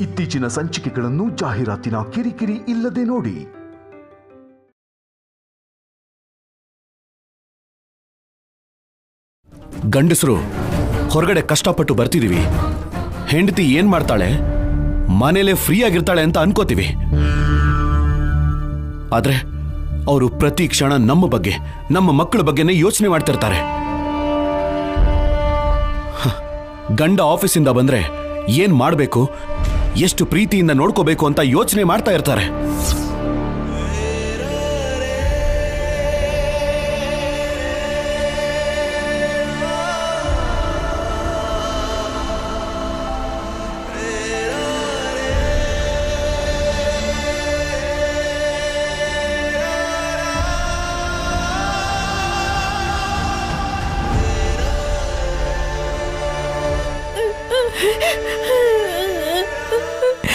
ಇತ್ತೀಚಿನ ಸಂಚಿಕೆಗಳನ್ನು ಜಾಹೀರಾತಿನ ಕಿರಿಕಿರಿ ಇಲ್ಲದೆ ನೋಡಿ. ಗಂಡಸರು ಹೊರಗಡೆ ಕಷ್ಟಪಟ್ಟು ಬರ್ತಿದೀವಿ, ಹೆಂಡತಿ ಏನ್ ಮಾಡ್ತಾಳೆ, ಮನೇಲೆ ಫ್ರೀ ಆಗಿರ್ತಾಳೆ ಅಂತ ಅನ್ಕೋತೀವಿ. ಆದ್ರೆ ಅವರು ಪ್ರತಿ ಕ್ಷಣ ನಮ್ಮ ಬಗ್ಗೆ, ನಮ್ಮ ಮಕ್ಕಳ ಬಗ್ಗೆನೇ ಯೋಚನೆ ಮಾಡ್ತಿರ್ತಾರೆ. ಗಂಡ ಆಫೀಸಿಂದ ಬಂದ್ರೆ ಏನ್ ಮಾಡಬೇಕು, ಎಷ್ಟು ಪ್ರೀತಿಯಿಂದ ನೋಡ್ಕೋಬೇಕು ಅಂತ ಯೋಚನೆ ಮಾಡ್ತಾ ಇರ್ತಾರೆ.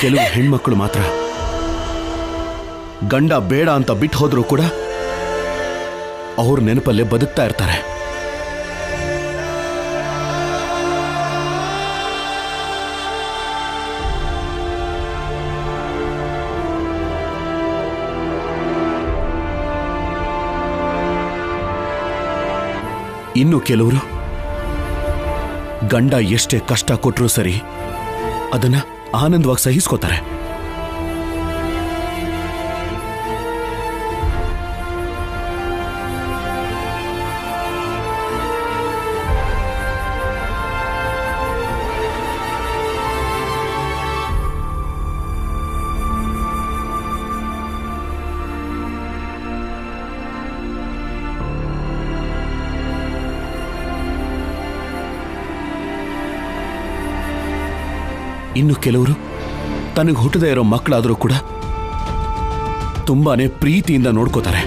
ಕೆಲವು ಹೆಣ್ಮಕ್ಳು ಮಾತ್ರ ಗಂಡ ಬೇಡ ಅಂತ ಬಿಟ್ಟು ಹೋದ್ರೂ ಕೂಡ ಅವ್ರ ನೆನಪಲ್ಲೇ ಬದುಕ್ತಾ ಇರ್ತಾರೆ. ಇನ್ನು ಕೆಲವರು ಗಂಡ ಎಷ್ಟೇ ಕಷ್ಟ ಕೊಟ್ರೂ ಸರಿ ಅದನ್ನ ಆನಂದವಾಗಿ ಸಹಿಸ್ಕೋತಾರೆ. ಇನ್ನು ಕೆಲವರು ತನಗೆ ಹುಟ್ಟದೇ ಇರೋ ಮಕ್ಕಳಾದರೂ ಕೂಡ ತುಂಬಾನೇ ಪ್ರೀತಿಯಿಂದ ನೋಡ್ಕೋತಾರೆ.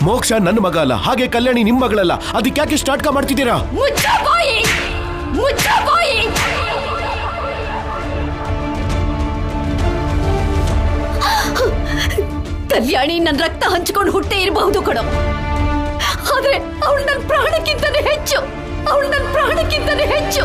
ಮೋಕ್ಷ ನನ್ನ ಮಗ ಅಲ್ಲ, ಹಾಗೆ ಕಲ್ಯಾಣಿ ನಿಮ್ಮ ಮಗಳಲ್ಲ, ಅದಕ್ಕಾಕೆ ಸ್ಟಾರ್ಟ್ ಮಾಡ್ತಿದ್ದೀರಾ? ಕಲ್ಯಾಣಿ ನನ್ನ ರಕ್ತ ಹಂಚಿಕೊಂಡು ಹುಟ್ಟೆ ಇರಬಹುದು ಕಣೋ, ಆದ್ರೆ ಅವಳು ನನ್ನ ಪ್ರಾಣಕ್ಕಿಂತನೇ ಹೆಚ್ಚು, ಅವಳು ನನ್ನ ಪ್ರಾಣಕ್ಕಿಂತನೇ ಹೆಚ್ಚು.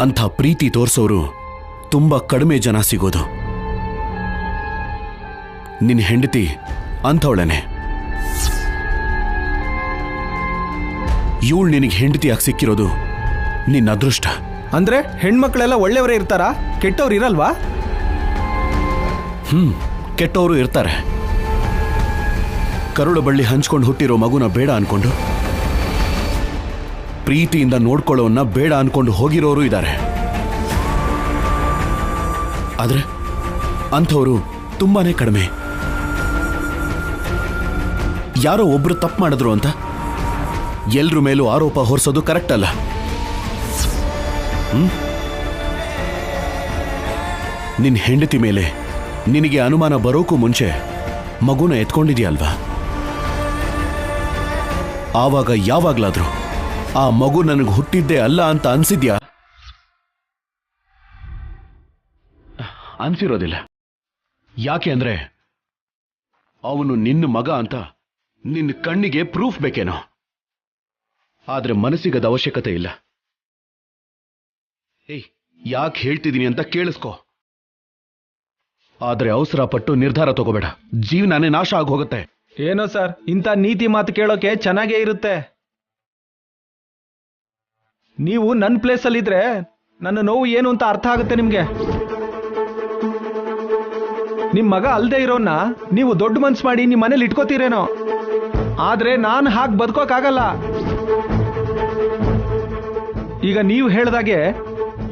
ಅಂಥ ಪ್ರೀತಿ ತೋರಿಸೋರು ತುಂಬಾ ಕಡಿಮೆ ಜನ ಸಿಗೋದು. ನಿನ್ನ ಹೆಂಡತಿ ಅಂಥವಳನೆ. ಇವಳು ನಿನಗೆ ಹೆಂಡತಿಯಾಗಿ ಸಿಕ್ಕಿರೋದು ನಿನ್ನ ಅದೃಷ್ಟ. ಅಂದ್ರೆ ಹೆಣ್ಮಕ್ಳೆಲ್ಲ ಒಳ್ಳೆಯವರೇ ಇರ್ತಾರಾ, ಕೆಟ್ಟವ್ರು ಇರಲ್ವಾ? ಕೆಟ್ಟವರು ಇರ್ತಾರೆ. ಕರುಳು ಬಳ್ಳಿ ಹಂಚ್ಕೊಂಡು ಹುಟ್ಟಿರೋ ಮಗುನ ಬೇಡ ಅನ್ಕೊಂಡು, ಪ್ರೀತಿಯಿಂದ ನೋಡ್ಕೊಳ್ಳೋನ್ನ ಬೇಡ ಅನ್ಕೊಂಡು ಹೋಗಿರೋರು ಇದ್ದಾರೆ. ಆದ್ರೆ ಅಂಥವರು ತುಂಬಾನೇ ಕಡಿಮೆ. ಯಾರೋ ಒಬ್ರು ತಪ್ಪು ಮಾಡಿದ್ರು ಅಂತ ಎಲ್ರ ಮೇಲೂ ಆರೋಪ ಹೊರಿಸೋದು ಕರೆಕ್ಟ್ ಅಲ್ಲ. ನಿನ್ನ ಹೆಂಡತಿ ಮೇಲೆ ನಿನಗೆ ಅನುಮಾನ ಬರೋಕ್ಕೂ ಮುಂಚೆ ಮಗುನ ಎತ್ಕೊಂಡಿದ್ಯಲ್ವಾ? ಆವಾಗ ಯಾವಾಗ್ಲಾದ್ರೂ ಆ ಮಗು ನನಗೆ ಹುಟ್ಟಿದ್ದೇ ಅಲ್ಲ ಅಂತ ಅನ್ಸಿದ್ಯಾ? ಅನ್ಸಿರೋದಿಲ್ಲ. ಯಾಕೆ ಅಂದ್ರೆ ಅವನು ನಿನ್ನ ಮಗ ಅಂತ ನಿನ್ನ ಕಣ್ಣಿಗೆ ಪ್ರೂಫ್ ಬೇಕೇನೋ, ಆದ್ರೆ ಮನಸ್ಸಿಗದ ಅವಶ್ಯಕತೆ ಇಲ್ಲ. ಯಾಕೆ ಹೇಳ್ತಿದ್ದೀನಿ ಅಂತ ಕೇಳಿಸ್ಕೊ. ಆದ್ರೆ ಅವಸರ ಪಟ್ಟು ನಿರ್ಧಾರ ತಗೋಬೇಡ, ಜೀವನನೇ ನಾಶ ಆಗೋಗುತ್ತೆ. ಏನೋ ಸರ್, ಇಂಥ ನೀತಿ ಮಾತು ಕೇಳೋಕೆ ಚೆನ್ನಾಗೇ ಇರುತ್ತೆ. ನೀವು ನನ್ನ ಪ್ಲೇಸಲ್ಲಿದ್ರೆ ನನ್ನ ನೋವು ಏನು ಅಂತ ಅರ್ಥ ಆಗುತ್ತೆ ನಿಮ್ಗೆ. ನಿಮ್ ಮಗ ಅಲ್ದೇ ಇರೋನ್ನ ನೀವು ದೊಡ್ಡ ಮನ್ಸು ಮಾಡಿ ನಿಮ್ಮ ಮನೇಲಿ ಇಟ್ಕೋತೀರೇನೋ, ಆದ್ರೆ ನಾನು ಹಾಗೆ ಬದುಕೋಕ್ಕಾಗಲ್ಲ. ಈಗ ನೀವು ಹೇಳ್ದಾಗೆ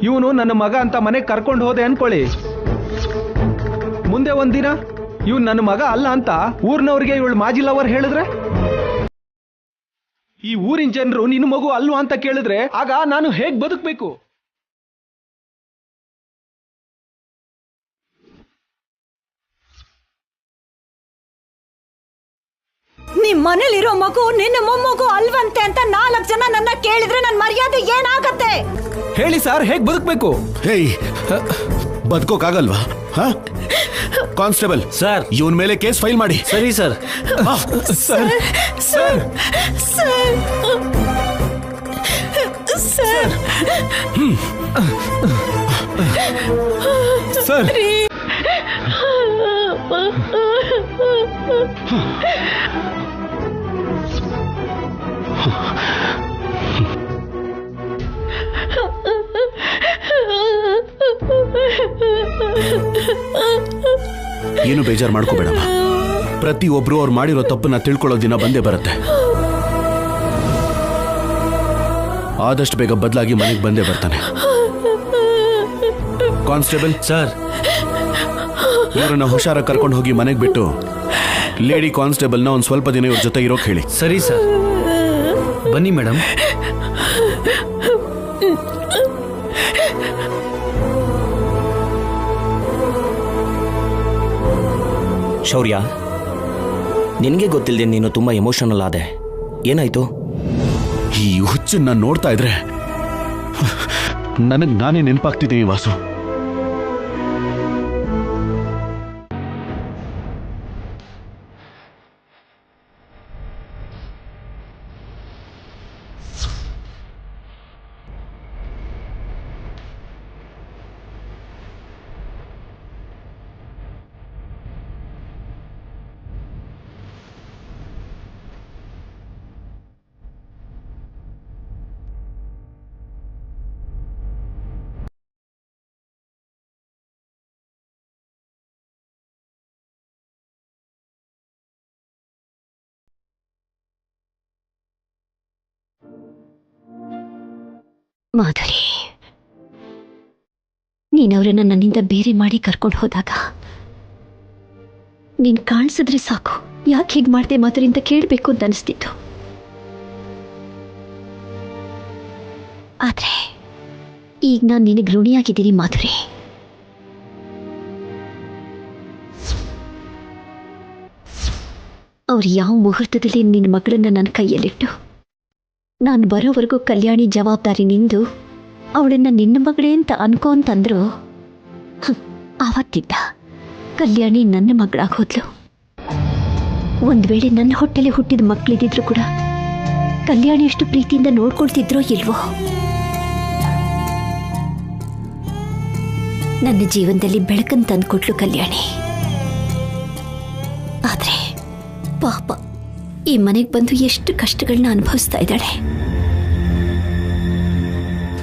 ಇವನು ನನ್ನ ಮಗ ಅಂತ ಮನೆಗೆ ಕರ್ಕೊಂಡು ಹೋದೆ ಅನ್ಕೊಳ್ಳಿ, ಮುಂದೆ ಒಂದಿನ ಇವನು ನನ್ನ ಮಗ ಅಲ್ಲ ಅಂತ ಊರ್ನವ್ರಿಗೆ ಇವಳು ಮಾಜಿ ಲವರ್ ಹೇಳಿದ್ರೆ, ಈ ಊರಿನ ಜನರು ನಿನ್ನ ಮಗು ಅಲ್ವಾ ಅಂತ ಕೇಳಿದ್ರೆ ಆಗ ನಾನು ಹೇಗ್ ಬದುಕಬೇಕು? ನಿಮ್ ಮನೇಲಿರೋ ಮಗು ನಿನ್ನ ಮೊಮ್ಮಗು ಅಲ್ವಂತೆ ಅಂತ 4 ಜನ ನನ್ನ ಕೇಳಿದ್ರೆ ನನ್ನ ಮರ್ಯಾದೆ ಏನಾಗತ್ತೆ? ಹೇಳಿ ಸರ್, ಹೇಗ್ ಬದುಕ್ಬೇಕು? ಹೇಯ್, ಬದುಕೋಕ್ಕಾಗಲ್ವಾ? ಕಾನ್ಸ್ಟೇಬಲ್ ಸರ್, ಇವನ್ ಮೇಲೆ ಕೇಸ್ ಫೈಲ್ ಮಾಡಿ. ಸರಿ sir. Sir sir sir sir sir ಏನು ಬೇಜಾರು ಮಾಡ್ಕೋಬೇಡಮ್ಮ. ಪ್ರತಿಯೊಬ್ರು ಅವ್ರು ಮಾಡಿರೋ ತಪ್ಪನ್ನ ತಿಳ್ಕೊಳ್ಳೋ ದಿನ ಬಂದೇ ಬರುತ್ತೆ. ಆದಷ್ಟು ಬೇಗ ಬದಲಾಗಿ ಮನೆಗೆ ಬಂದೇ ಬರ್ತಾನೆ. ಕಾನ್ಸ್ಟೇಬಲ್ ಸರ್, ಇವರನ್ನ ಹುಷಾರಾಗಿ ಕರ್ಕೊಂಡು ಹೋಗಿ ಮನೆಗೆ ಬಿಟ್ಟು ಲೇಡಿ ಕಾನ್ಸ್ಟೇಬಲ್ನ ಒಂದು ಸ್ವಲ್ಪ ದಿನ ಇವ್ರ ಜೊತೆ ಇರೋಕೆ ಹೇಳಿ. ಸರಿ ಸರ್. ಬನ್ನಿ ಮೇಡಮ್. ಶೌರ್ಯ, ನಿನಗೆ ಗೊತ್ತಿಲ್ಲದೆ ನೀನು ತುಂಬ ಎಮೋಷನಲ್ ಆದೆ. ಏನಾಯ್ತು? ಈ ಹುಚ್ಚನ್ನ ನೋಡ್ತಾ ಇದ್ರೆ ನನಗೆ ನಾನೇ ನೆನಪಾಗ್ತಿದ್ದೀನಿ ವಾಸು. ಮಾಧುರಿ, ನೀನವರನ್ನ ನನ್ನಿಂದ ಬೇರೆ ಮಾಡಿ ಕರ್ಕೊಂಡು ಹೋದಾಗ ನೀನ್ ಕಾಣಿಸಿದ್ರೆ ಸಾಕು, ಯಾಕೆ ಹೀಗೆ ಮಾಡ್ದೆ ಮಾಧುರಿ ಅಂತ ಕೇಳಬೇಕು ಅಂತ ಅನಿಸ್ತಿತ್ತು. ಆದ್ರೆ ಈಗ ನಾನು ನಿನಗೆ ಋಣಿಯಾಗಿದ್ದೀನಿ ಮಾಧುರಿ. ಅವ್ರು ಯಾವ ಮುಹೂರ್ತದಲ್ಲಿ ನಿನ್ನ ಮಗಳನ್ನ ನನ್ನ ಕೈಯಲ್ಲಿಟ್ಟು ನಾನು ಬರೋವರೆಗೂ ಕಲ್ಯಾಣಿ ಜವಾಬ್ದಾರಿ ನಿಂದು ಅವಳನ್ನ ನಿನ್ನ ಮಗಳೇ ಅಂತ ಅನ್ಕೋ ಅಂತಂದ್ರು, ಆವತ್ತಿದ್ದ ಕಲ್ಯಾಣಿ ನನ್ನ ಮಗಳಾಗಿ ಹೋದ್ಲು. ಒಂದು ವೇಳೆ ನನ್ನ ಹೊಟ್ಟೆಲೆ ಹುಟ್ಟಿದ ಮಕ್ಕಳಿದ್ದಿದ್ರು ಕೂಡ ಕಲ್ಯಾಣಿ ಎಷ್ಟು ಪ್ರೀತಿಯಿಂದ ನೋಡ್ಕೊಳ್ತಿದ್ರೋ ಇಲ್ವೋ. ನನ್ನ ಜೀವನದಲ್ಲಿ ಬೆಳಕನ್ನು ತಂದುಕೊಟ್ಲು ಕಲ್ಯಾಣಿ. ಆದ್ರೆ ಪಾಪ ಈ ಮನೆಗೆ ಬಂದು ಎಷ್ಟು ಕಷ್ಟಗಳನ್ನ ಅನುಭವಿಸ್ತಾ ಇದ್ದಾಳೆ.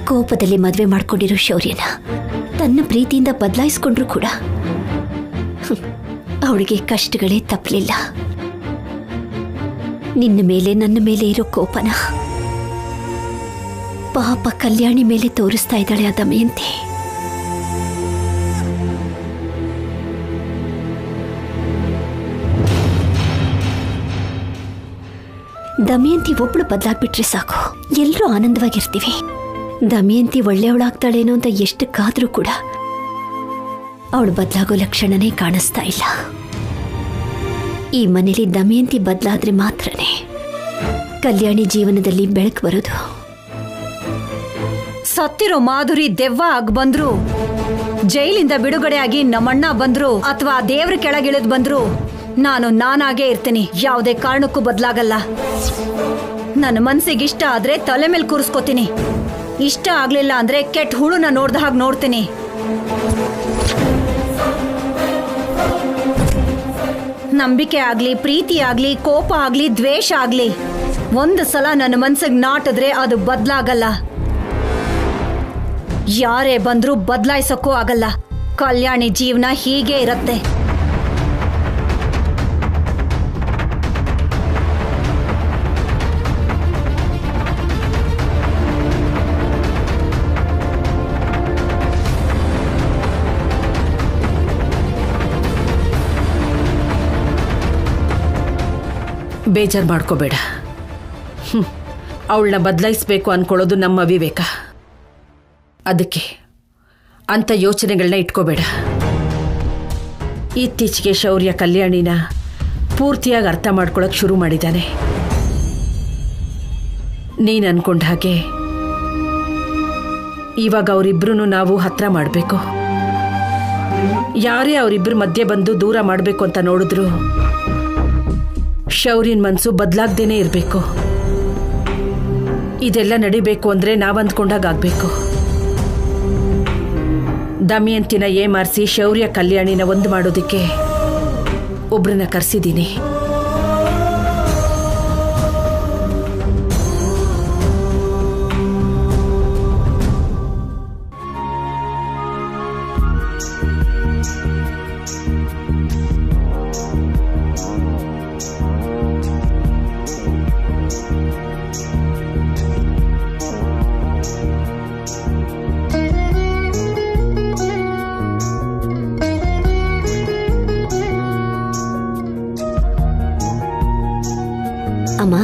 ಕೋಪದಲ್ಲಿ ಮದುವೆ ಮಾಡ್ಕೊಂಡಿರೋ ಶೌರ್ಯನ ತನ್ನ ಪ್ರೀತಿಯಿಂದ ಬದಲಾಯಿಸ್ಕೊಂಡ್ರು ಕೂಡ ಅವಳಿಗೆ ಕಷ್ಟಗಳೇ ತಪ್ಪಲಿಲ್ಲ. ನಿನ್ನ ಮೇಲೆ ನನ್ನ ಮೇಲೆ ಇರೋ ಕೋಪನ ಪಾಪ ಕಲ್ಯಾಣಿ ಮೇಲೆ ತೋರಿಸ್ತಾ ಇದ್ದಾಳೆ ಆ ದಮಯಂತಿ. ದಮಯಂತಿ ಒಬ್ಳು ಬದಲಾಗ್ಬಿಟ್ರೆ ಸಾಕು, ಎಲ್ಲರೂ ಆನಂದವಾಗಿರ್ತೀವಿ. ದಮಯಂತಿ ಒಳ್ಳೆಯವಳಾಗ್ತಾಳೇನೋ ಅಂತ ಎಷ್ಟು ಕಾದ್ರೂ ಕೂಡ ಅವಳು ಬದಲಾಗೋ ಲಕ್ಷಣನೇ ಕಾಣಿಸ್ತಾ ಇಲ್ಲ. ಈ ಮನೇಲಿ ದಮಯಂತಿ ಬದಲಾದ್ರೆ ಮಾತ್ರನೇ ಕಲ್ಯಾಣಿ ಜೀವನದಲ್ಲಿ ಬೆಳಕು ಬರೋದು. ಸತ್ತಿರೋ ಮಾಧುರಿ ದೆವ್ವ ಆಗಿ ಬಂದ್ರು, ಜೈಲಿಂದ ಬಿಡುಗಡೆ ಆಗಿ ನಮ್ಮಣ್ಣ ಬಂದ್ರು, ಅಥವಾ ದೇವ್ರ ಕೆಳಗಿಳಿದ್ ಬಂದ್ರು, ನಾನು ನಾನಾಗೇ ಇರ್ತೀನಿ. ಯಾವುದೇ ಕಾರಣಕ್ಕೂ ಬದಲಾಗಲ್ಲ. ನನ್ನ ಮನ್ಸಿಗೆ ಇಷ್ಟ ಆದ್ರೆ ತಲೆ ಮೇಲೆ ಕೂರಿಸ್ಕೋತೀನಿ, ಇಷ್ಟ ಆಗ್ಲಿಲ್ಲ ಅಂದ್ರೆ ಕೆಟ್ಟ ಹುಳುನ ನೋಡ್ದ ಹಾಗೆ ನೋಡ್ತೀನಿ. ನಂಬಿಕೆ ಆಗ್ಲಿ, ಪ್ರೀತಿ ಆಗ್ಲಿ, ಕೋಪ ಆಗ್ಲಿ, ದ್ವೇಷ ಆಗ್ಲಿ, ಒಂದು ಸಲ ನನ್ನ ಮನ್ಸಿಗೆ ನಾಟಿದ್ರೆ ಅದು ಬದಲಾಗಲ್ಲ. ಯಾರೇ ಬಂದ್ರೂ ಬದಲಾಯಿಸೋಕ್ಕೂ ಆಗಲ್ಲ. ಕಲ್ಯಾಣಿ ಜೀವನ ಹೀಗೆ ಇರತ್ತೆ. ಬೇಜಾರು ಮಾಡ್ಕೋಬೇಡ. ಅವಳನ್ನ ಬದಲಾಯಿಸ್ಬೇಕು ಅನ್ಕೊಳ್ಳೋದು ನಮ್ಮ ವಿವೇಕ. ಅದಕ್ಕೆ ಅಂಥ ಯೋಚನೆಗಳನ್ನ ಇಟ್ಕೋಬೇಡ. ಇತ್ತೀಚೆಗೆ ಶೌರ್ಯ ಕಲ್ಯಾಣಿನ ಪೂರ್ತಿಯಾಗಿ ಅರ್ಥ ಮಾಡ್ಕೊಳಕ್ ಶುರು ಮಾಡಿದ್ದಾನೆ. ನೀನ್ ಅನ್ಕೊಂಡ ಹಾಗೆ ಇವಾಗ ಅವರಿಬ್ರು ನಾವು ಹತ್ರ ಮಾಡಬೇಕು. ಯಾರೇ ಅವರಿಬ್ಬರ ಮಧ್ಯೆ ಬಂದು ದೂರ ಮಾಡಬೇಕು ಅಂತ ನೋಡಿದ್ರು ಶೌರ್ಯನ್ ಮನ್ಸು ಬದಲಾಗ್ದೇನೆ ಇರಬೇಕು. ಇದೆಲ್ಲ ನಡಿಬೇಕು ಅಂದ್ರೆ ನಾವಂದ್ಕೊಂಡಾಗಬೇಕು. ದಮಯಂತಿನ ಏಮಾರಿಸಿ ಶೌರ್ಯ ಕಲ್ಯಾಣಿನ ಒಂದು ಮಾಡೋದಕ್ಕೆ ಒಬ್ರನ್ನ ಕರೆಸಿದ್ದೀನಿ. ಅಮ್ಮ,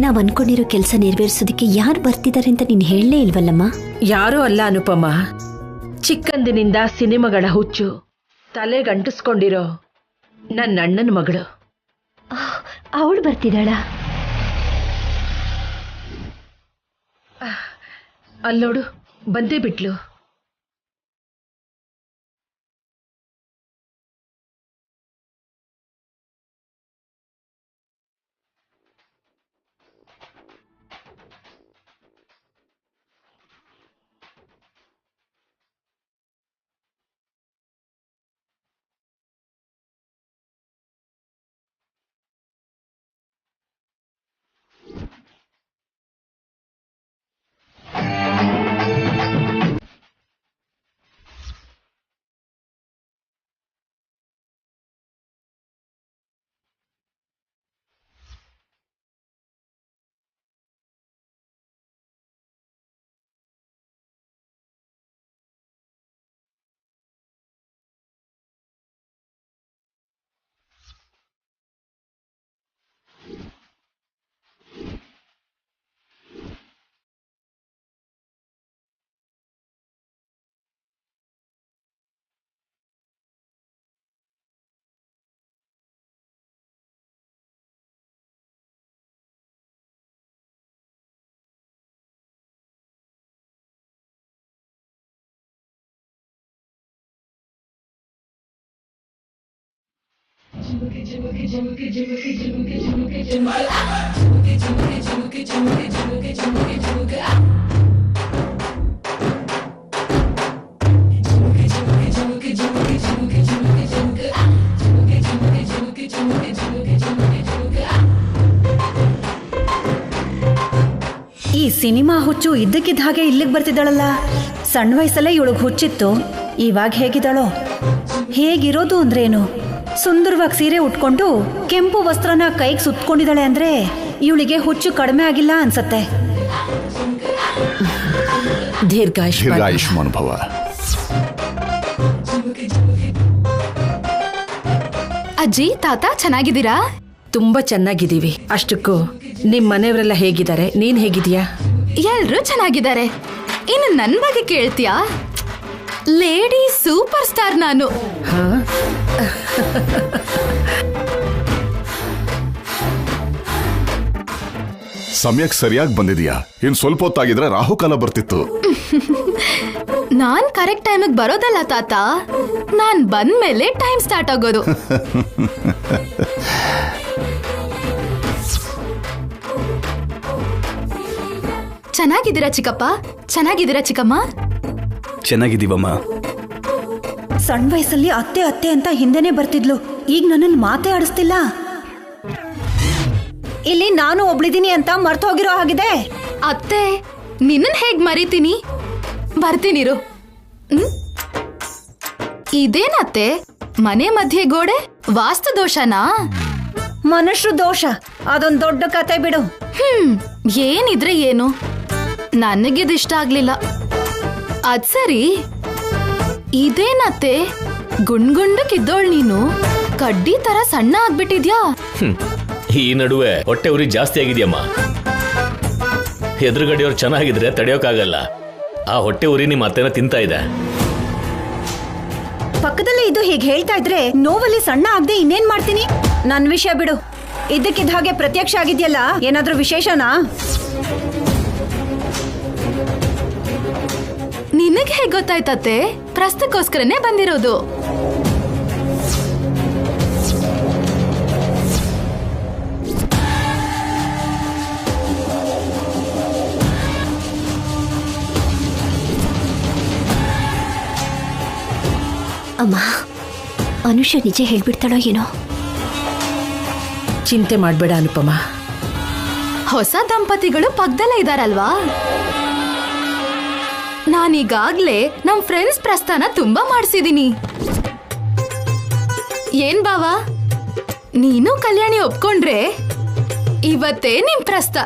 ನಾವ್ ಅನ್ಕೊಂಡಿರೋ ಕೆಲಸ ನೆರವೇರಿಸೋದಕ್ಕೆ ಯಾರು ಬರ್ತಿದ್ದಾರೆ ಅಂತ ನೀನ್ ಹೇಳಲೇ ಇಲ್ವಲ್ಲಮ್ಮ? ಯಾರೂ ಅಲ್ಲ ಅನುಪಮ, ಚಿಕ್ಕಂದಿನಿಂದ ಸಿನಿಮಾಗಳ ಹುಚ್ಚು ತಲೆಗಂಟಿಸ್ಕೊಂಡಿರೋ ನನ್ನ ಅಣ್ಣನ ಮಗಳು. ಅವಳು ಬರ್ತಿದ್ದಾಳ? ಅಲ್ಲೋಡು, ಬಂದೇ ಬಿಟ್ಲು. ಈ ಸಿನಿಮಾ ಹುಚ್ಚು ಇದ್ದಕ್ಕಿದ್ದ ಹಾಗೆ ಇಲ್ಲಿಗೆ ಬರ್ತಿದ್ದಾಳಲ್ಲ. ಸಣ್ಣ ವಯಸ್ಸಲ್ಲೇ ಇವಳಿಗೆ ಹುಚ್ಚಿತ್ತು, ಇವಾಗ ಹೇಗಿದ್ದಾಳೋ? ಹೇಗಿರೋದು ಅಂದ್ರೇನು? ಸುಂದರವಾಗಿ ಸೀರೆ ಉಟ್ಕೊಂಡು ಕೆಂಪು ವಸ್ತ್ರನ ಕೈಗೆ ಸುತ್ಕೊಂಡಿದ್ದಾಳೆ ಅಂದ್ರೆ ಇವಳಿಗೆ ಹುಚ್ಚು ಕಡಿಮೆ ಆಗಿಲ್ಲ ಅನ್ಸತ್ತೆ. ದೀರ್ಘಾಯುಷ್ಮಾನ್ ಭವ. ಅಜ್ಜಿ, ತಾತ ಚೆನ್ನಾಗಿದ್ದೀರಾ? ತುಂಬಾ ಚೆನ್ನಾಗಿದ್ದೀವಿ. ಅಷ್ಟಕ್ಕೂ ನಿಮ್ ಮನೆಯವರೆಲ್ಲ ಹೇಗಿದ್ದಾರೆ? ನೀನ್ ಹೇಗಿದೀಯಾ? ಎಲ್ರೂ ಚೆನ್ನಾಗಿದ್ದಾರೆ. ಇನ್ನು ನನ್ ಬಗ್ಗೆ ಕೇಳ್ತೀಯಾ? ಲೇಡಿ ಸೂಪರ್ ಸ್ಟಾರ್ ನಾನು. ಸಮಯಕ್ಕೆ ಸರಿಯಾಗಿ ಬಂದಿದೀಯಾ. ಇನ್ ಸ್ವಲ್ಪ ಹೊತ್ತಾಗಿದ್ರೆ ರಾಹುಕಾಲ ಬರ್ತಿತ್ತು. ನಾನ್ ಕರೆಕ್ಟ್ ಟೈಮಿಗೆ ಬರೋದಲ್ಲ ತಾತ, ನಾನ್ ಬಂದ್ಮೇಲೆ ಟೈಮ್ ಸ್ಟಾರ್ಟ್ ಆಗೋದು. ಚೆನ್ನಾಗಿದ್ದೀರಾ ಚಿಕ್ಕಪ್ಪ? ಚೆನ್ನಾಗಿದ್ದೀರಾ ಚಿಕ್ಕಮ್ಮ? ಚೆನ್ನಾಗಿದ್ದೀವಮ್ಮ. ಸಣ್ಣ ವಯಸ್ಸಲ್ಲಿ ಅತ್ತೆ ಅತ್ತೆ ಅಂತ ಹಿಂದೆನೆ ಬರ್ತಿದ್ಲು, ಈಗ ನನ್ನನ್ನು ಮಾತೇ ಆಡಿಸ್ತಿಲ್ಲ. ಇಲ್ಲಿ ನಾನು ಒಬ್ಳಿದೀನಿ ಅಂತ ಮರ್ತು ಹೋಗಿರೋ ಹಾಗಿದೆ. ಅತ್ತೆ, ನಿನ್ನನ್ ಹೇಗ್ ಮರಿತೀನಿ? ಬರ್ತೀನಿರು. ಇದೇನತ್ತೆ ಮನೆ ಮಧ್ಯೆ ಗೋಡೆ? ವಾಸ್ತು ದೋಷನಾ? ಮನುಷ್ಯ ದೋಷ, ಅದೊಂದ್ ದೊಡ್ಡ ಕತೆ ಬಿಡು. ಏನಿದ್ರೆ ಏನು, ನನಗಿದಿಷ್ಟ ಆಗ್ಲಿಲ್ಲ. ಅದ್ ಸರಿ, ಇದೇನತ್ತೆ ಗುಂಡ್ಗುಂಡಕ್ಕಿದ್ದೋಳ್ ನೀನು ಕಡ್ಡಿ ತರ ಸಣ್ಣ ಆಗ್ಬಿಟ್ಟಿದ್ಯಾ? ಈ ನಡುವೆ ಹೊಟ್ಟೆ ಉರಿ ಜಾಸ್ತಿ ಆಗಿದ್ಯಮ್ಮ. ಎದುರುಗಡೆಯವ್ರು ಚೆನ್ನಾಗಿದ್ರೆ ತಡೆಯೋಕ್ಕಾಗಲ್ಲ. ಆ ಹೊಟ್ಟೆ ಉರಿ ನಿಮ್ಮ ಅತ್ತೆನ ತಿಂತಾ ಇದೆ. ಪಕ್ಕದಲ್ಲೇ ಇದು ಹೀಗೆ ಹೇಳ್ತಾ ಇದ್ರೆ ನೋವಲ್ಲಿ ಸಣ್ಣ ಆಗದೆ ಇನ್ನೇನ್ ಮಾಡ್ತೀನಿ? ನನ್ ವಿಷಯ ಬಿಡು. ಇದಕ್ಕಿದ್ದ ಹಾಗೆ ಪ್ರತ್ಯಕ್ಷ ಆಗಿದ್ಯಲ್ಲ, ಏನಾದ್ರೂ ವಿಶೇಷನಾ? ನಿನಗೆ ಹೇಗೆ ಗೊತ್ತಾಯ್ತತ್ತೆ? ಪ್ರಸ್ತಕ್ಕೋಸ್ಕರನೇ ಬಂದಿರೋದು. ಅಮ್ಮ, ಅನುಷ ನಿಜ ಹೇಳ್ಬಿಡ್ತಾಳೋ ಏನೋ. ಚಿಂತೆ ಮಾಡಬೇಡ ಅನುಪಮ. ಹೊಸ ದಂಪತಿಗಳು ಪಕ್ಕದಲ್ಲೇ ಇದಾರಲ್ವಾ? ನಾನೀಗಾಗ್ಲೇ ನಮ್ ಫ್ರೆಂಡ್ಸ್ ಪ್ರಸ್ಥಾನ ತುಂಬಾ ಮಾಡಿಸಿದೀನಿ. ಏನ್ ಬಾವಾ, ನೀನು ಕಲ್ಯಾಣಿ ಒಪ್ಕೊಂಡ್ರೆ ಇವತ್ತೇ ನಿಮ್ ಪ್ರಸ್ತ.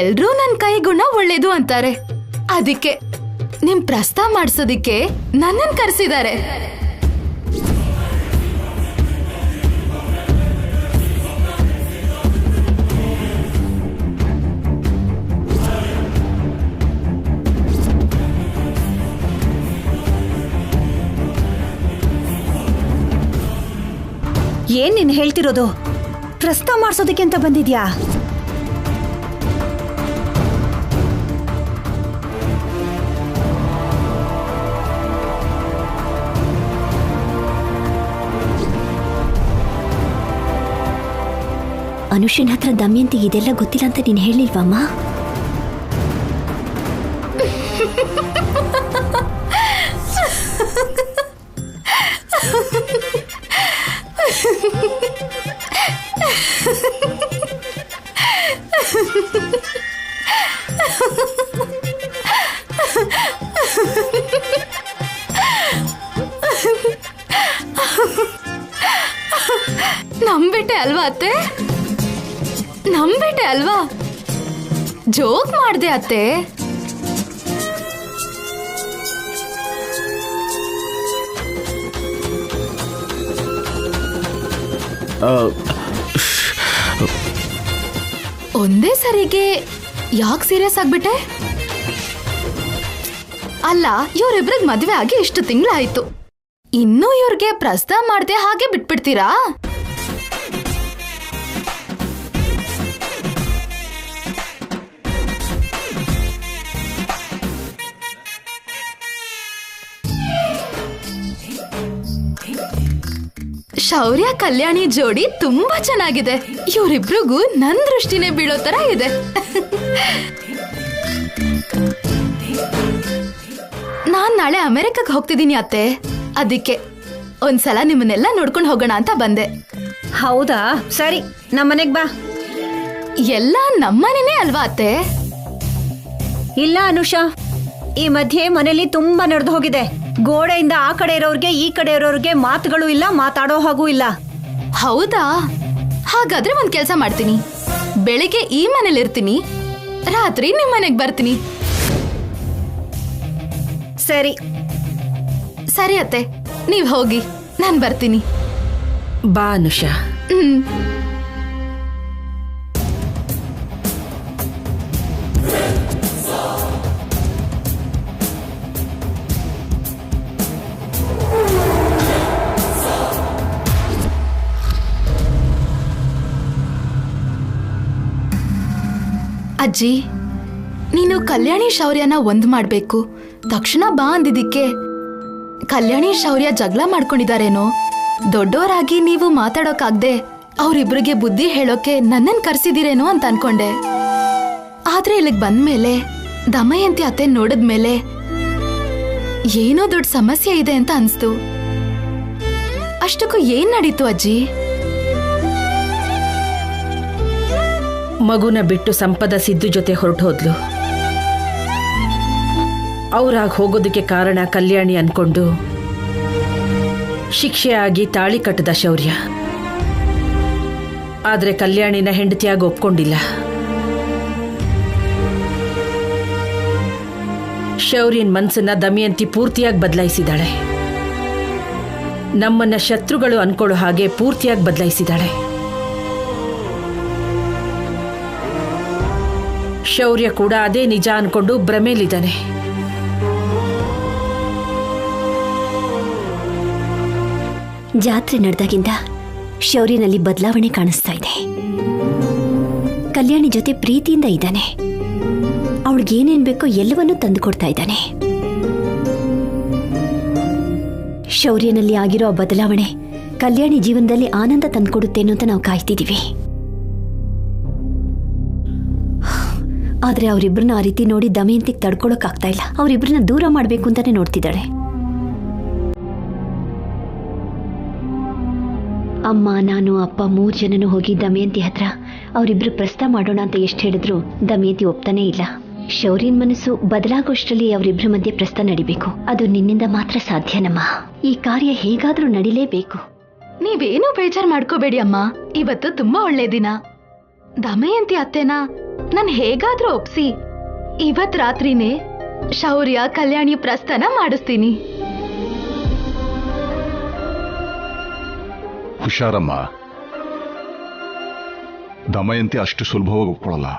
ಎಲ್ರೂ ನನ್ ಕೈ ಗುಣ ಒಳ್ಳೇದು ಅಂತಾರೆ. ಅದಕ್ಕೆ ನಿಮ್ ಪ್ರಸ್ತ ಮಾಡ್ಸೋದಿಕ್ಕೆ ನನ್ನನ್ ಕರೆಸಿದ್ದಾರೆ. ಏನ್ ನೀನ್ ಹೇಳ್ತಿರೋದು? ಪ್ರಸ್ತಾವ ಮಾಡ್ಸೋದಕ್ಕೆ ಅಂತ ಬಂದಿದ್ಯಾ? ಅನುಷನ್ ಹತ್ರ ದಮಯಂತಿ ಇದೆಲ್ಲ ಗೊತ್ತಿಲ್ಲ ಅಂತ ನೀನು ಹೇಳಿಲ್ವಮ್ಮ? ನಂಬಿಟ್ಟೆ ಅಲ್ವಾ ಅತ್ತೆ? ನಂಬಿಟ್ಟೆ ಅಲ್ವಾ? ಜೋಕ್ ಮಾಡ್ದೆ ಅತ್ತೆ. ಒಂದೇ ಸರಿಗೆ ಯಾಕೆ ಸೀರಿಯಸ್ ಆಗ್ಬಿಟ್ಟೆ? ಅಲ್ಲ, ಇವ್ರಿಬ್ರಿಗೆ ಮದ್ವೆ ಆಗಿ ಇಷ್ಟು ತಿಂಗಳಾಯ್ತು, ಇನ್ನೂ ಇವ್ರಿಗೆ ಪ್ರಸ್ತಾವ ಮಾಡ್ದೆ ಹಾಗೆ ಬಿಟ್ಬಿಡ್ತೀರಾ? ಶೌರ್ಯ ಕಲ್ಯಾಣಿ ಜೋಡಿ ತುಂಬಾ ಚೆನ್ನಾಗಿದೆ. ಇವರಿಬ್ರಿಗೂ ನನ್ ದೃಷ್ಟಿನೇ ಬೀಳೋ ತರ ಇದೆ. ನಾನ್ ನಾಳೆ ಅಮೆರಿಕಕ್ಕೆ ಹೋಗ್ತಿದ್ದೀನಿ ಅತ್ತೆ. ಅದಕ್ಕೆ ಒಂದ್ಸಲ ನಿಮ್ಮನ್ನೆಲ್ಲ ನೋಡ್ಕೊಂಡು ಹೋಗೋಣ ಅಂತ ಬಂದೆ. ಹೌದಾ? ಸರಿ, ನಮ್ಮನೆಗ್ ಬಾ. ಎಲ್ಲ ನಮ್ಮನೇನೇ ಅಲ್ವಾ ಅತ್ತೆ? ಇಲ್ಲ ಅನುಷಾ, ಈ ಮಧ್ಯೆ ಮನೇಲಿ ತುಂಬಾ ನಡೆದು ಹೋಗಿದೆ. ಗೋಡೆಯಿಂದ ಆ ಕಡೆ ಇರೋರ್ಗೆ ಈ ಕಡೆ ಇರೋರ್ಗೆ ಮಾತುಗಳು ಇಲ್ಲ, ಮಾತಾಡೋ ಹಾಗೂ ಇಲ್ಲ. ಹೌದಾ? ಹಾಗಾದ್ರೆ ಒಂದ್ ಕೆಲ್ಸ ಮಾಡ್ತೀನಿ. ಬೆಳಿಗ್ಗೆ ಈ ಮನೇಲಿ ಇರ್ತೀನಿ, ರಾತ್ರಿ ನಿಮ್ ಮನೆಗ್ ಬರ್ತೀನಿ. ಸರಿ ಸರಿ ಅತ್ತೆ, ನೀವ್ ಹೋಗಿ, ನಾನ್ ಬರ್ತೀನಿ. ಬಾ ಅನುಷಾ. ಅಜ್ಜಿ, ನೀನು ಕಲ್ಯಾಣಿ ಶೌರ್ಯನ ಒಂದ್ ಮಾಡ್ಬೇಕು. ತಕ್ಷಣ ಬಾ ಅಂದಿದ್ದಕ್ಕೆ ಕಲ್ಯಾಣಿ ಶೌರ್ಯ ಜಗಳ ಮಾಡ್ಕೊಂಡಿದಾರೇನೋ. ದೊಡ್ಡವರಾಗಿ ನೀವು ಮಾತಾಡೋಕಾಗ್ದೆ ಅವ್ರಿಬ್ರಿಗೆ ಬುದ್ಧಿ ಹೇಳೋಕೆ ನನ್ನನ್ ಕರ್ಸಿದಿರೇನೋ ಅಂತ ಅನ್ಕೊಂಡೆ. ಆದ್ರೆ ಇಲ್ಲಿಗೆ ಬಂದ್ಮೇಲೆ ದಮಯಂತಿ ಅತ್ತೆ ನೋಡಿದ್ಮೇಲೆ ಏನೋ ದೊಡ್ಡ ಸಮಸ್ಯೆ ಇದೆ ಅಂತ ಅನ್ಸ್ತು. ಅಷ್ಟಕ್ಕೂ ಏನ್ ನಡೀತು ಅಜ್ಜಿ? ಮಗುನ ಬಿಟ್ಟು ಸಂಪದ ಸಿದ್ದು ಜೊತೆ ಹೊರಟು ಹೋದ್ಲು. ಅವ್ರಾಗ ಹೋಗೋದಕ್ಕೆ ಕಾರಣ ಕಲ್ಯಾಣಿ ಅನ್ಕೊಂಡು ಶಿಕ್ಷೆ ಆಗಿ ತಾಳಿ ಕಟ್ಟದ ಶೌರ್ಯ. ಆದ್ರೆ ಕಲ್ಯಾಣಿನ ಹೆಂಡತಿಯಾಗಿ ಒಪ್ಕೊಂಡಿಲ್ಲ. ಶೌರ್ಯನ್ ಮನ್ಸನ್ನ ದಮಯಂತಿ ಪೂರ್ತಿಯಾಗಿ ಬದಲಾಯಿಸಿದಾಳೆ. ನಮ್ಮನ್ನ ಶತ್ರುಗಳು ಅನ್ಕೊಳ್ಳೋ ಹಾಗೆ ಪೂರ್ತಿಯಾಗಿ ಬದಲಾಯಿಸಿದಾಳೆ. ಶೌರ್ಯ ಕೂಡ ಅದೇ ನಿಜ ಅನ್ಕೊಂಡು ಭ್ರಮೇಲಿದ್ದಾನೆ. ಜಾತ್ರೆ ನಡೆದಾಗಿಂದ ಶೌರ್ಯನಲ್ಲಿ ಬದಲಾವಣೆ ಕಾಣಿಸ್ತಾ ಇದೆ. ಕಲ್ಯಾಣಿ ಜೊತೆ ಪ್ರೀತಿಯಿಂದ ಇದ್ದಾನೆ. ಅವಳಿಗೇನೇನ್ ಬೇಕೋ ಎಲ್ಲವನ್ನೂ ತಂದುಕೊಡ್ತಾ ಇದ್ದಾನೆ. ಶೌರ್ಯನಲ್ಲಿ ಆಗಿರೋ ಆ ಬದಲಾವಣೆ ಕಲ್ಯಾಣಿ ಜೀವನದಲ್ಲಿ ಆನಂದ ತಂದುಕೊಡುತ್ತೇನೋ ಅಂತ ನಾವು ಕಾಯ್ತಿದ್ದೀವಿ. ಆದ್ರೆ ಅವರಿಬ್ಬರನ್ನ ಆ ರೀತಿ ನೋಡಿ ದಮಯಂತಿಗೆ ತಡ್ಕೊಳಕ್ಕಾಗ್ತಾ ಇಲ್ಲ. ಅವರಿಬ್ಬರನ್ನ ದೂರ ಮಾಡಬೇಕು ಅಂತಾನೆ ನೋಡ್ತಿದ್ದಾಳೆ. ಅಮ್ಮ, ನಾನು, ಅಪ್ಪ 3 ಜನನು ಹೋಗಿ ದಮಯಂತಿ ಹತ್ರ ಅವರಿಬ್ರು ಪ್ರಸ್ತಾವ ಮಾಡೋಣ ಅಂತ ಎಷ್ಟು ಹೇಳಿದ್ರು ದಮಯಂತಿ ಒಪ್ತಾನೇ ಇಲ್ಲ. ಶೌರ್ಯನ್ ಮನಸ್ಸು ಬದಲಾಗೋಷ್ಟರಲ್ಲಿ ಅವರಿಬ್ಬರ ಮಧ್ಯೆ ಪ್ರಸ್ತಾವ ನಡಿಬೇಕು. ಅದು ನಿನ್ನಿಂದ ಮಾತ್ರ ಸಾಧ್ಯನಮ್ಮ. ಈ ಕಾರ್ಯ ಹೇಗಾದ್ರೂ ನಡಿಲೇಬೇಕು. ನೀವೇನು ಬೇಜಾರು ಮಾಡ್ಕೋಬೇಡಿ ಅಮ್ಮ. ಇವತ್ತು ತುಂಬಾ ಒಳ್ಳೆ ದಿನ. ದಮಯಂತಿ ಅತ್ತೆನ ನಾನು ಹೇಗಾದ್ರೂ ಒಪ್ಸಿ ಇವತ್ ರಾತ್ರಿನೇ ಶೌರ್ಯ ಕಲ್ಯಾಣಿ ಪ್ರಸ್ಥಾನ ಮಾಡಿಸ್ತೀನಿ. ಹುಷಾರಮ್ಮ, ದಮಯಂತಿ ಅಷ್ಟು ಸುಲಭವಾಗಿ ಒಪ್ಕೊಳ್ಳಲ್ಲ.